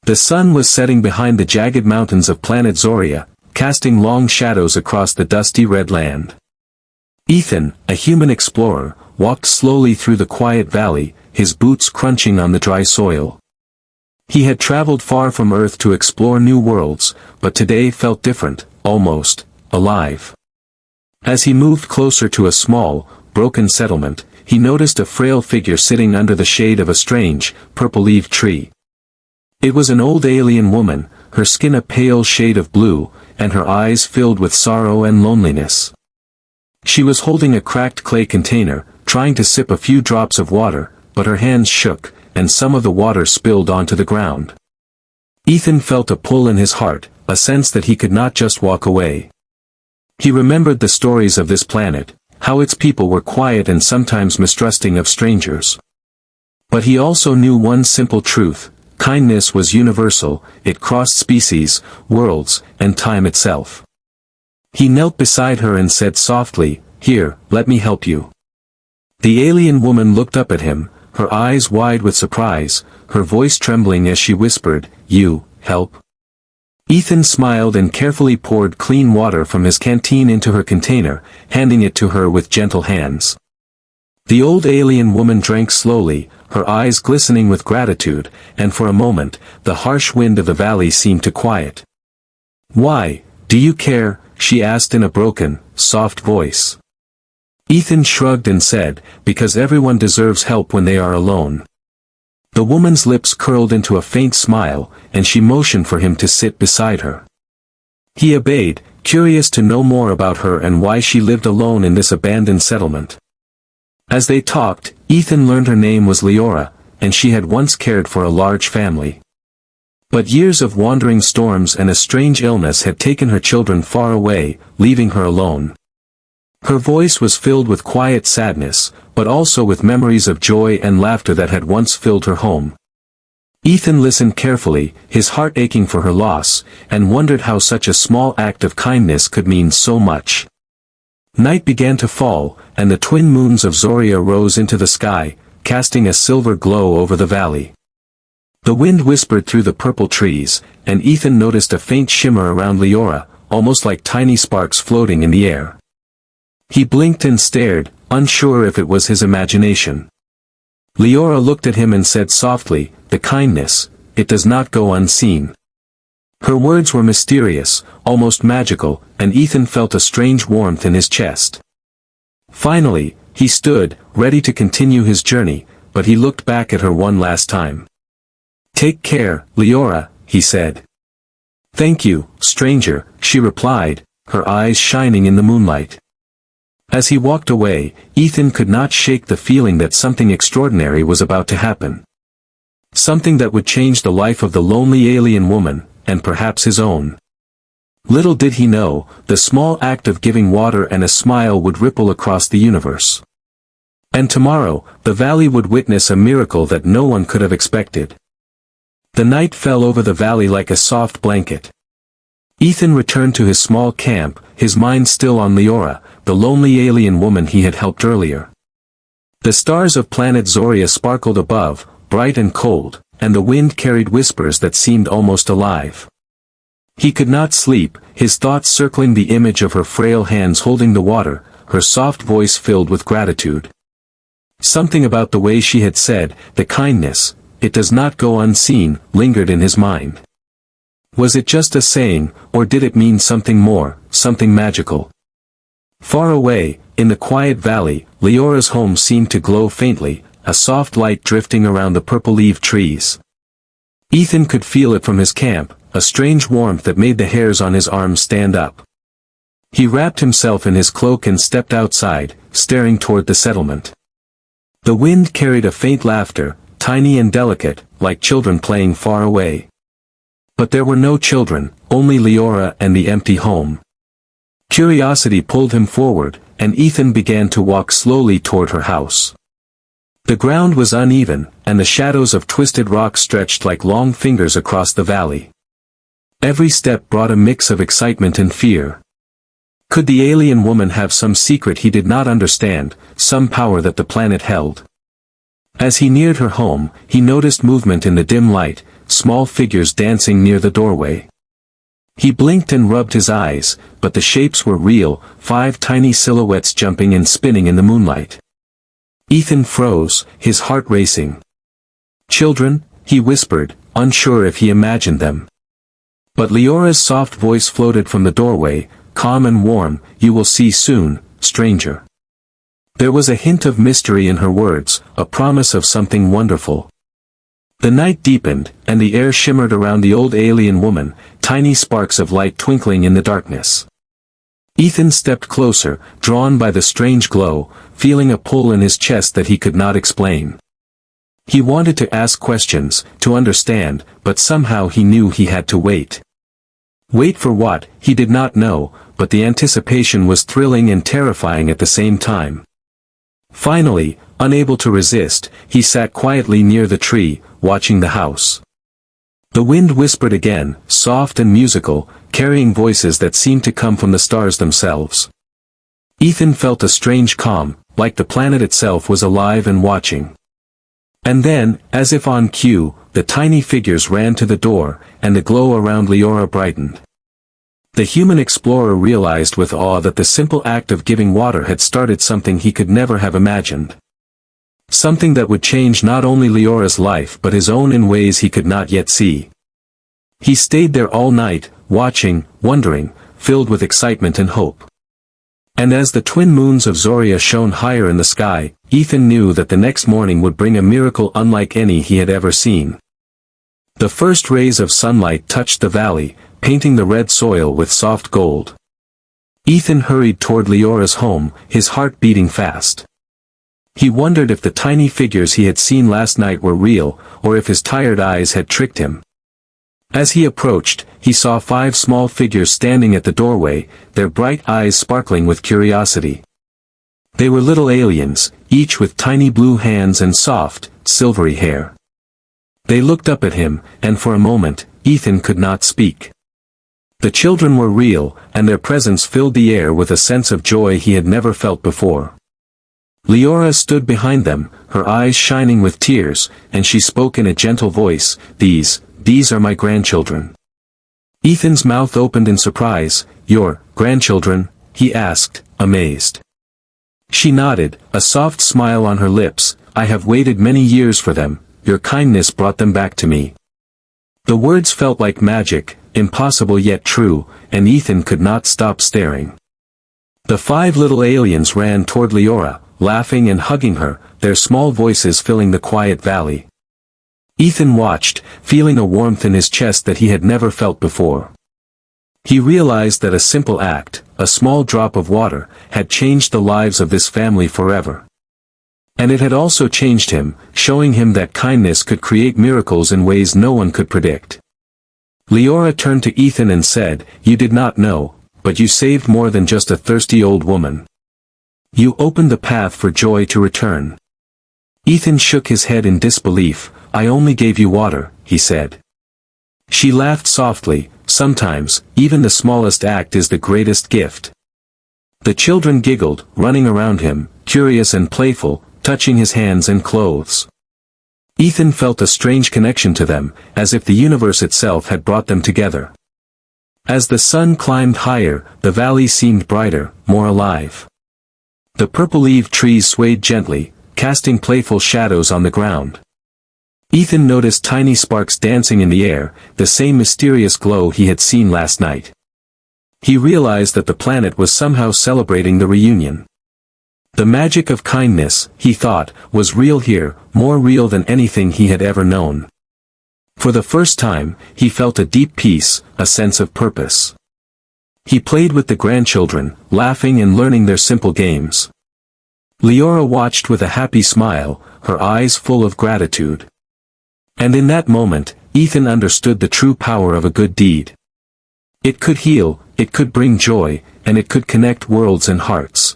The sun was setting behind the jagged mountains of planet Zoria, casting long shadows across the dusty red land. Ethan, a human explorer, walked slowly through the quiet valley, his boots crunching on the dry soil. He had traveled far from Earth to explore new worlds, but today felt different, almost alive. As he moved closer to a small, broken settlement, he noticed a frail figure sitting under the shade of a strange, purple-leaved tree. It was an old alien woman, her skin a pale shade of blue, and her eyes filled with sorrow and loneliness. She was holding a cracked clay container, trying to sip a few drops of water, but her hands shook, and some of the water spilled onto the ground. Ethan felt a pull in his heart, a sense that he could not just walk away. He remembered the stories of this planet, how its people were quiet and sometimes mistrusting of strangers. But he also knew one simple truth: kindness was universal, it crossed species, worlds, and time itself. He knelt beside her and said softly, "Here, let me help you." The alien woman looked up at him, her eyes wide with surprise, her voice trembling as she whispered, "You, help?" Ethan smiled and carefully poured clean water from his canteen into her container, handing it to her with gentle hands. The old alien woman drank slowly, her eyes glistening with gratitude, and for a moment, the harsh wind of the valley seemed to quiet. "Why, do you care?" she asked in a broken, soft voice. Ethan shrugged and said, "Because everyone deserves help when they are alone." The woman's lips curled into a faint smile, and she motioned for him to sit beside her. He obeyed, curious to know more about her and why she lived alone in this abandoned settlement. As they talked, Ethan learned her name was Leora, and she had once cared for a large family. But years of wandering storms and a strange illness had taken her children far away, leaving her alone. Her voice was filled with quiet sadness, but also with memories of joy and laughter that had once filled her home. Ethan listened carefully, his heart aching for her loss, and wondered how such a small act of kindness could mean so much. Night began to fall, and the twin moons of Zoria rose into the sky, casting a silver glow over the valley. The wind whispered through the purple trees, and Ethan noticed a faint shimmer around Leora, almost like tiny sparks floating in the air. He blinked and stared, unsure if it was his imagination. Leora looked at him and said softly, "The kindness, it does not go unseen." Her words were mysterious, almost magical, and Ethan felt a strange warmth in his chest. Finally, he stood, ready to continue his journey, but he looked back at her one last time. "Take care, Leora," he said. "Thank you, stranger," she replied, her eyes shining in the moonlight. As he walked away, Ethan could not shake the feeling that something extraordinary was about to happen. Something that would change the life of the lonely alien woman, and perhaps his own. Little did he know, the small act of giving water and a smile would ripple across the universe. And tomorrow, the valley would witness a miracle that no one could have expected. The night fell over the valley like a soft blanket. Ethan returned to his small camp, his mind still on Leora, the lonely alien woman he had helped earlier. The stars of planet Zoria sparkled above, bright and cold, and the wind carried whispers that seemed almost alive. He could not sleep, his thoughts circling the image of her frail hands holding the water, her soft voice filled with gratitude. Something about the way she had said, "The kindness, it does not go unseen," lingered in his mind. Was it just a saying, or did it mean something more, something magical? Far away, in the quiet valley, Leora's home seemed to glow faintly, a soft light drifting around the purple-leaved trees. Ethan could feel it from his camp, a strange warmth that made the hairs on his arms stand up. He wrapped himself in his cloak and stepped outside, staring toward the settlement. The wind carried a faint laughter, tiny and delicate, like children playing far away. But there were no children, only Leora and the empty home. Curiosity pulled him forward, and Ethan began to walk slowly toward her house. The ground was uneven, and the shadows of twisted rock stretched like long fingers across the valley. Every step brought a mix of excitement and fear. Could the alien woman have some secret he did not understand, some power that the planet held? As he neared her home, he noticed movement in the dim light, small figures dancing near the doorway. He blinked and rubbed his eyes, but the shapes were real, 5 tiny silhouettes jumping and spinning in the moonlight. Ethan froze, his heart racing. "Children," he whispered, unsure if he imagined them. But Leora's soft voice floated from the doorway, calm and warm, "You will see soon, stranger." There was a hint of mystery in her words, a promise of something wonderful. The night deepened, and the air shimmered around the old alien woman, tiny sparks of light twinkling in the darkness. Ethan stepped closer, drawn by the strange glow, feeling a pull in his chest that he could not explain. He wanted to ask questions, to understand, but somehow he knew he had to wait. Wait for what, he did not know, but the anticipation was thrilling and terrifying at the same time. Finally, unable to resist, he sat quietly near the tree, watching the house. The wind whispered again, soft and musical, carrying voices that seemed to come from the stars themselves. Ethan felt a strange calm, like the planet itself was alive and watching. And then, as if on cue, the tiny figures ran to the door, and the glow around Leora brightened. The human explorer realized with awe that the simple act of giving water had started something he could never have imagined. Something that would change not only Leora's life but his own in ways he could not yet see. He stayed there all night, watching, wondering, filled with excitement and hope. And as the twin moons of Zoria shone higher in the sky, Ethan knew that the next morning would bring a miracle unlike any he had ever seen. The first rays of sunlight touched the valley, painting the red soil with soft gold. Ethan hurried toward Leora's home, his heart beating fast. He wondered if the tiny figures he had seen last night were real, or if his tired eyes had tricked him. As he approached, he saw 5 small figures standing at the doorway, their bright eyes sparkling with curiosity. They were little aliens, each with tiny blue hands and soft, silvery hair. They looked up at him, and for a moment, Ethan could not speak. The children were real, and their presence filled the air with a sense of joy he had never felt before. Leora stood behind them, her eyes shining with tears, and she spoke in a gentle voice, These are my grandchildren." Ethan's mouth opened in surprise. "Your grandchildren?" he asked, amazed. She nodded, a soft smile on her lips. "I have waited many years for them, your kindness brought them back to me." The words felt like magic, impossible yet true, and Ethan could not stop staring. The 5 little aliens ran toward Leora, laughing and hugging her, their small voices filling the quiet valley. Ethan watched, feeling a warmth in his chest that he had never felt before. He realized that a simple act, a small drop of water, had changed the lives of this family forever. And it had also changed him, showing him that kindness could create miracles in ways no one could predict. Leora turned to Ethan and said, "You did not know, but you saved more than just a thirsty old woman. You opened the path for joy to return." Ethan shook his head in disbelief. "I only gave you water," he said. She laughed softly. "Sometimes, even the smallest act is the greatest gift." The children giggled, running around him, curious and playful, touching his hands and clothes. Ethan felt a strange connection to them, as if the universe itself had brought them together. As the sun climbed higher, the valley seemed brighter, more alive. The purple-leaved trees swayed gently, casting playful shadows on the ground. Ethan noticed tiny sparks dancing in the air, the same mysterious glow he had seen last night. He realized that the planet was somehow celebrating the reunion. The magic of kindness, he thought, was real here, more real than anything he had ever known. For the first time, he felt a deep peace, a sense of purpose. He played with the grandchildren, laughing and learning their simple games. Leora watched with a happy smile, her eyes full of gratitude. And in that moment, Ethan understood the true power of a good deed. It could heal, it could bring joy, and it could connect worlds and hearts.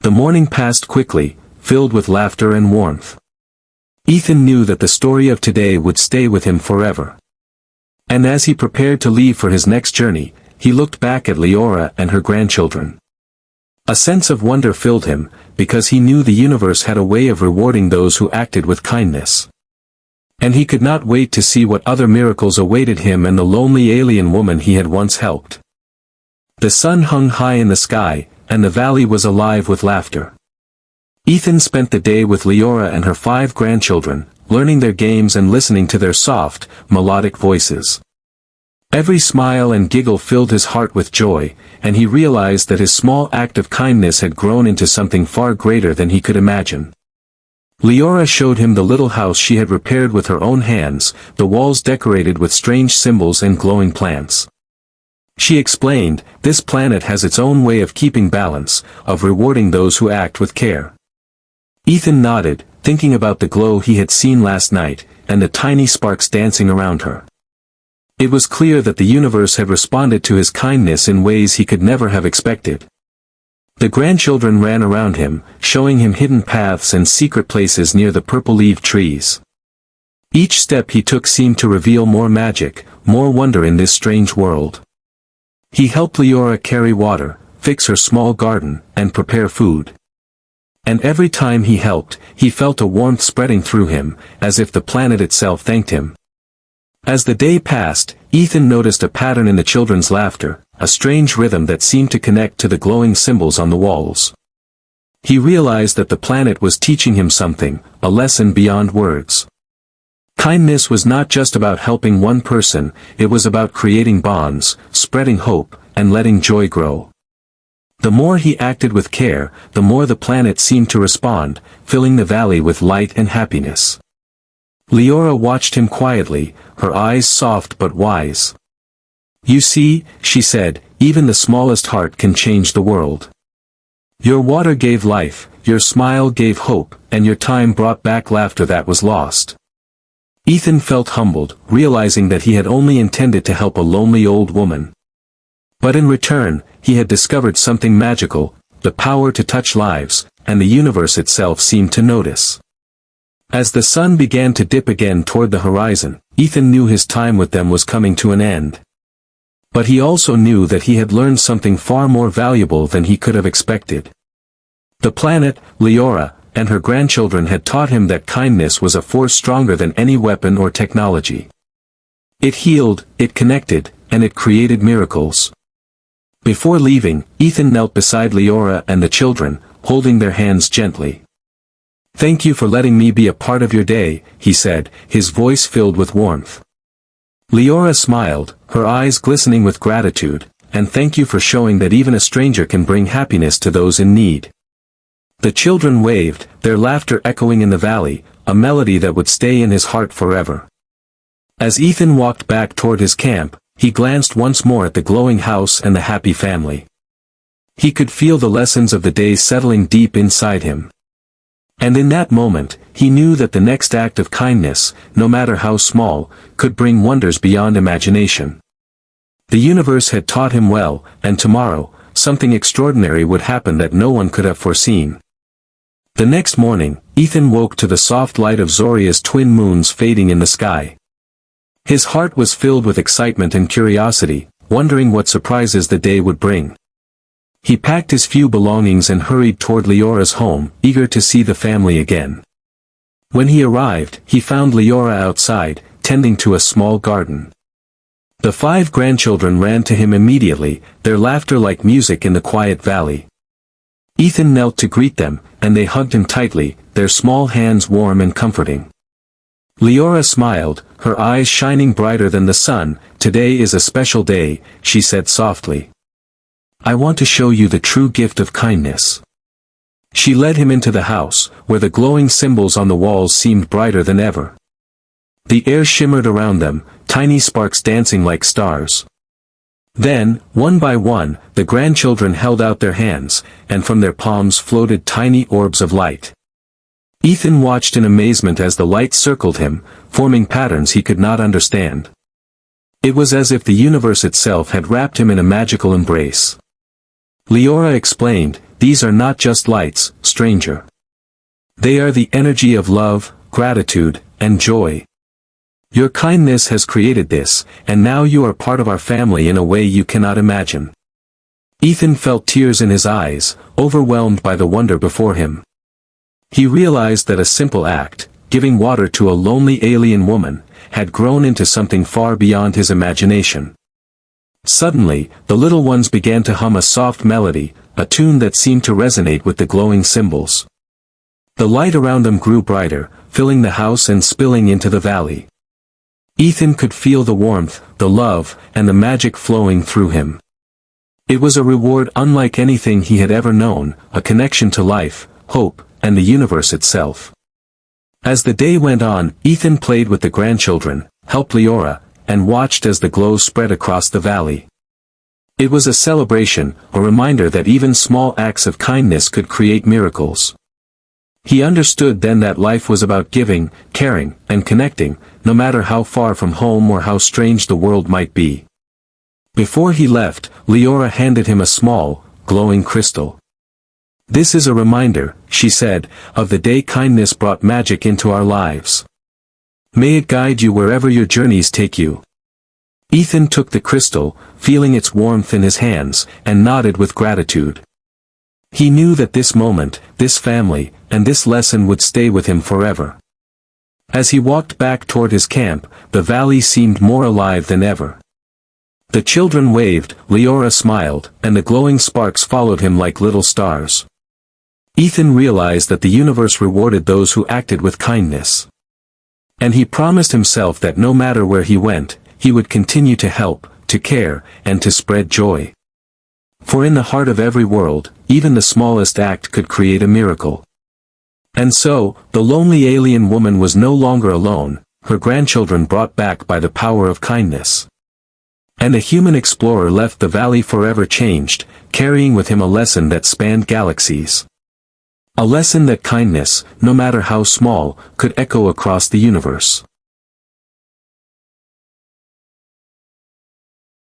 The morning passed quickly, filled with laughter and warmth. Ethan knew that the story of today would stay with him forever. And as he prepared to leave for his next journey, he looked back at Leora and her grandchildren. A sense of wonder filled him, because he knew the universe had a way of rewarding those who acted with kindness. And he could not wait to see what other miracles awaited him and the lonely alien woman he had once helped. The sun hung high in the sky, and the valley was alive with laughter. Ethan spent the day with Leora and her 5 grandchildren, learning their games and listening to their soft, melodic voices. Every smile and giggle filled his heart with joy, and he realized that his small act of kindness had grown into something far greater than he could imagine. Leora showed him the little house she had repaired with her own hands, the walls decorated with strange symbols and glowing plants. She explained, "This planet has its own way of keeping balance, of rewarding those who act with care." Ethan nodded, thinking about the glow he had seen last night, and the tiny sparks dancing around her. It was clear that the universe had responded to his kindness in ways he could never have expected. The grandchildren ran around him, showing him hidden paths and secret places near the purple-leaved trees. Each step he took seemed to reveal more magic, more wonder in this strange world. He helped Leora carry water, fix her small garden, and prepare food. And every time he helped, he felt a warmth spreading through him, as if the planet itself thanked him. As the day passed, Ethan noticed a pattern in the children's laughter, a strange rhythm that seemed to connect to the glowing symbols on the walls. He realized that the planet was teaching him something, a lesson beyond words. Kindness was not just about helping one person, it was about creating bonds, spreading hope, and letting joy grow. The more he acted with care, the more the planet seemed to respond, filling the valley with light and happiness. Leora watched him quietly, her eyes soft but wise. "You see," she said, "even the smallest heart can change the world. Your water gave life, your smile gave hope, and your time brought back laughter that was lost." Ethan felt humbled, realizing that he had only intended to help a lonely old woman. But in return, he had discovered something magical, the power to touch lives, and the universe itself seemed to notice. As the sun began to dip again toward the horizon, Ethan knew his time with them was coming to an end. But he also knew that he had learned something far more valuable than he could have expected. The planet, Leora, and her grandchildren had taught him that kindness was a force stronger than any weapon or technology. It healed, it connected, and it created miracles. Before leaving, Ethan knelt beside Leora and the children, holding their hands gently. "Thank you for letting me be a part of your day," he said, his voice filled with warmth. Leora smiled, her eyes glistening with gratitude, "And thank you for showing that even a stranger can bring happiness to those in need." The children waved, their laughter echoing in the valley, a melody that would stay in his heart forever. As Ethan walked back toward his camp, he glanced once more at the glowing house and the happy family. He could feel the lessons of the day settling deep inside him. And in that moment, he knew that the next act of kindness, no matter how small, could bring wonders beyond imagination. The universe had taught him well, and tomorrow, something extraordinary would happen that no one could have foreseen. The next morning, Ethan woke to the soft light of Zoria's twin moons fading in the sky. His heart was filled with excitement and curiosity, wondering what surprises the day would bring. He packed his few belongings and hurried toward Leora's home, eager to see the family again. When he arrived, he found Leora outside, tending to a small garden. The 5 grandchildren ran to him immediately, their laughter like music in the quiet valley. Ethan knelt to greet them, and they hugged him tightly, their small hands warm and comforting. Leora smiled, her eyes shining brighter than the sun. "Today is a special day," she said softly. "I want to show you the true gift of kindness." She led him into the house, where the glowing symbols on the walls seemed brighter than ever. The air shimmered around them, tiny sparks dancing like stars. Then, one by one, the grandchildren held out their hands, and from their palms floated tiny orbs of light. Ethan watched in amazement as the light circled him, forming patterns he could not understand. It was as if the universe itself had wrapped him in a magical embrace. Leora explained, "These are not just lights, stranger. They are the energy of love, gratitude, and joy. Your kindness has created this, and now you are part of our family in a way you cannot imagine." Ethan felt tears in his eyes, overwhelmed by the wonder before him. He realized that a simple act, giving water to a lonely alien woman, had grown into something far beyond his imagination. Suddenly, the little ones began to hum a soft melody, a tune that seemed to resonate with the glowing symbols. The light around them grew brighter, filling the house and spilling into the valley. Ethan could feel the warmth, the love, and the magic flowing through him. It was a reward unlike anything he had ever known, a connection to life, hope, and the universe itself. As the day went on, Ethan played with the grandchildren, helped Leora, and watched as the glow spread across the valley. It was a celebration, a reminder that even small acts of kindness could create miracles. He understood then that life was about giving, caring, and connecting, no matter how far from home or how strange the world might be. Before he left, Leora handed him a small, glowing crystal. "This is a reminder," she said, "of the day kindness brought magic into our lives. May it guide you wherever your journeys take you." Ethan took the crystal, feeling its warmth in his hands, and nodded with gratitude. He knew that this moment, this family, and this lesson would stay with him forever. As he walked back toward his camp, the valley seemed more alive than ever. The children waved, Leora smiled, and the glowing sparks followed him like little stars. Ethan realized that the universe rewarded those who acted with kindness. And he promised himself that no matter where he went, he would continue to help, to care, and to spread joy. For in the heart of every world, even the smallest act could create a miracle. And so, the lonely alien woman was no longer alone, her grandchildren brought back by the power of kindness. And a human explorer left the valley forever changed, carrying with him a lesson that spanned galaxies. A lesson that kindness, no matter how small, could echo across the universe.